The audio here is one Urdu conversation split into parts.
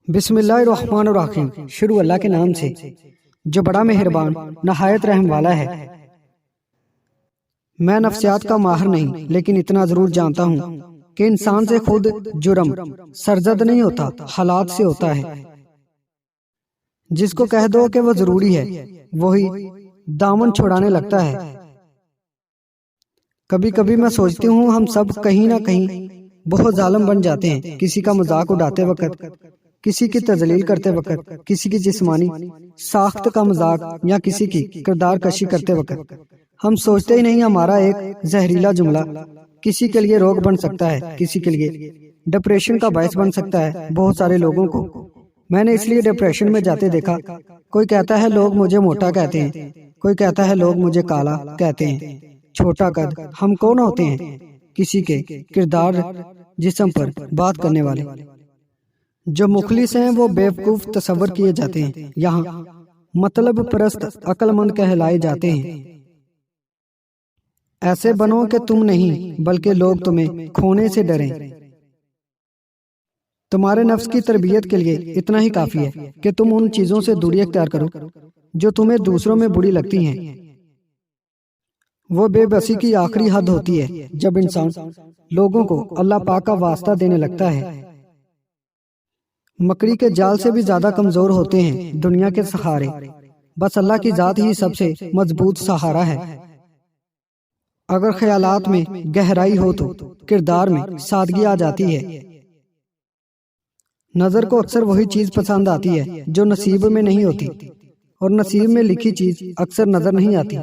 بسم اللہ الرحمن الرحیم۔ شروع اللہ کے نام سے جو بڑا مہربان نہایت رحم والا ہے۔ میں نفسیات کا ماہر نہیں، لیکن اتنا ضرور جانتا ہوں کہ انسان سے خود جرم سرزد نہیں ہوتا، حالات سے ہوتا ہے۔ جس کو کہہ دو کہ وہ ضروری ہے، وہی دامن چھڑانے لگتا ہے۔ کبھی کبھی میں سوچتی ہوں ہم سب کہیں نہ کہیں بہت ظالم بن جاتے ہیں، کسی کا مذاق اڑاتے وقت، کسی کی تذلیل کرتے وقت، کسی کی جسمانی ساخت کا مذاق یا کسی کی کردار کشی کرتے وقت۔ ہم سوچتے ہی نہیں ہمارا ایک زہریلا جملہ کسی کے لیے روگ بن سکتا ہے، کسی کے لیے ڈپریشن کا باعث بن سکتا ہے۔ بہت سارے لوگوں کو میں نے اس لیے ڈپریشن میں جاتے دیکھا۔ کوئی کہتا ہے لوگ مجھے موٹا کہتے ہیں، کوئی کہتا ہے لوگ مجھے کالا کہتے ہیں، چھوٹا قد۔ ہم کون ہوتے ہیں کسی کے کردار جسم پر بات کرنے والے؟ جو مخلص ہیں وہ بیوقوف تصور کیے جاتے ہیں، یہاں مطلب پرست عقل مند کہلائے جاتے ہیں۔ ایسے بنو کہ تم نہیں بلکہ لوگ تمہیں کھونے سے ڈریں۔ تمہارے نفس کی تربیت کے لیے اتنا ہی کافی ہے کہ تم ان چیزوں سے دوری اختیار کرو جو تمہیں دوسروں میں بری لگتی ہیں۔ وہ بے بسی کی آخری حد ہوتی ہے جب انسان لوگوں کو اللہ پاک کا واسطہ دینے لگتا ہے۔ مکڑی کے جال سے بھی زیادہ کمزور ہوتے ہیں دنیا کے سہارے، بس اللہ کی ذات ہی سب سے مضبوط سہارا ہے۔ اگر خیالات میں گہرائی ہو تو کردار میں سادگی آ جاتی ہے۔ نظر کو اکثر وہی چیز پسند آتی ہے جو نصیب میں نہیں ہوتی، اور نصیب میں لکھی چیز اکثر نظر نہیں آتی۔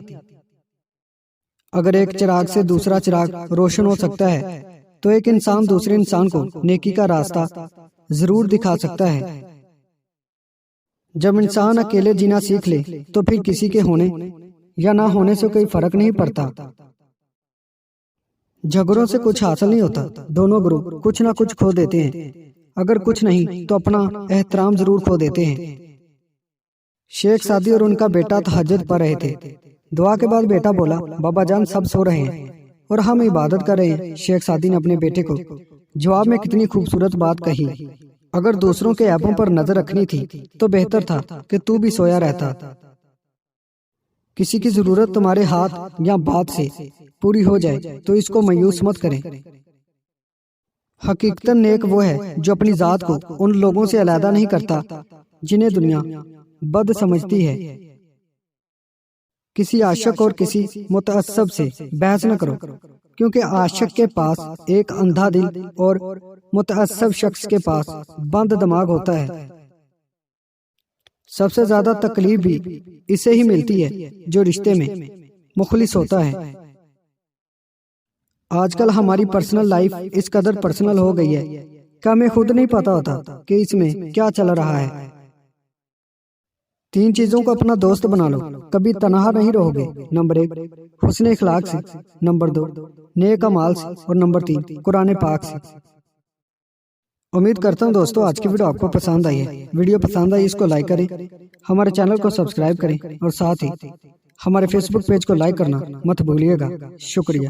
اگر ایک چراغ سے دوسرا چراغ روشن ہو سکتا ہے تو ایک انسان دوسرے انسان کو نیکی کا راستہ ضرور دکھا سکتا ہے۔ جب انسان اکیلے جینا سیکھ لے تو پھر کسی کے ہونے یا نہ ہونے سے کوئی فرق نہیں پڑتا۔ جھگڑوں سے کچھ حاصل نہیں ہوتا، دونوں گروہ کچھ نہ کچھ کھو دیتے ہیں، اگر کچھ نہیں تو اپنا احترام ضرور کھو دیتے ہیں۔ شیخ سعدی اور ان کا بیٹا تہجد پڑھ رہے تھے۔ دعا کے بعد بیٹا بولا، بابا جان سب سو رہے ہیں اور ہم عبادت کر رہے ہیں۔ شیخ سعدی نے اپنے بیٹے کو جواب میں کتنی خوبصورت بات کہی، اگر دوسروں کے عیبوں پر نظر رکھنی تھی تو بہتر تھا کہ تو بھی سویا رہتا۔ کسی کی ضرورت تمہارے ہاتھ یا بات سے پوری ہو جائے تو اس کو مایوس مت کریں۔ حقیقتاً نیک وہ ہے جو اپنی ذات کو ان لوگوں سے علیحدہ نہیں کرتا جنہیں دنیا بد سمجھتی ہے۔ کسی عاشق اور کسی متعصب سے بحث نہ کرو، کیونکہ عاشق کے پاس ایک اندھا دل اور متعصب شخص کے پاس بند دماغ ہوتا ہے۔ سب سے زیادہ تکلیف بھی اسے ہی ملتی ہے جو رشتے میں مخلص ہوتا ہے۔ آج کل ہماری پرسنل لائف اس قدر پرسنل ہو گئی ہے کہ ہمیں خود نہیں پتا ہوتا کہ اس میں کیا چل رہا ہے۔ 3 چیزوں کو اپنا دوست بنا لو، کبھی تنہا نہیں رہو گے۔ نمبر 1 حسن اخلاق سے، نمبر 2 نیک اعمال سے، اور نمبر 3 قرآن پاک سے۔ امید کرتا ہوں دوستو آج کی ویڈیو آپ کو پسند آئی ہے۔ ویڈیو پسند آئی اس کو لائک کریں، ہمارے چینل کو سبسکرائب کریں، اور ساتھ ہی ہمارے فیس بک پیج کو لائک کرنا مت بھولیے گا۔ شکریہ۔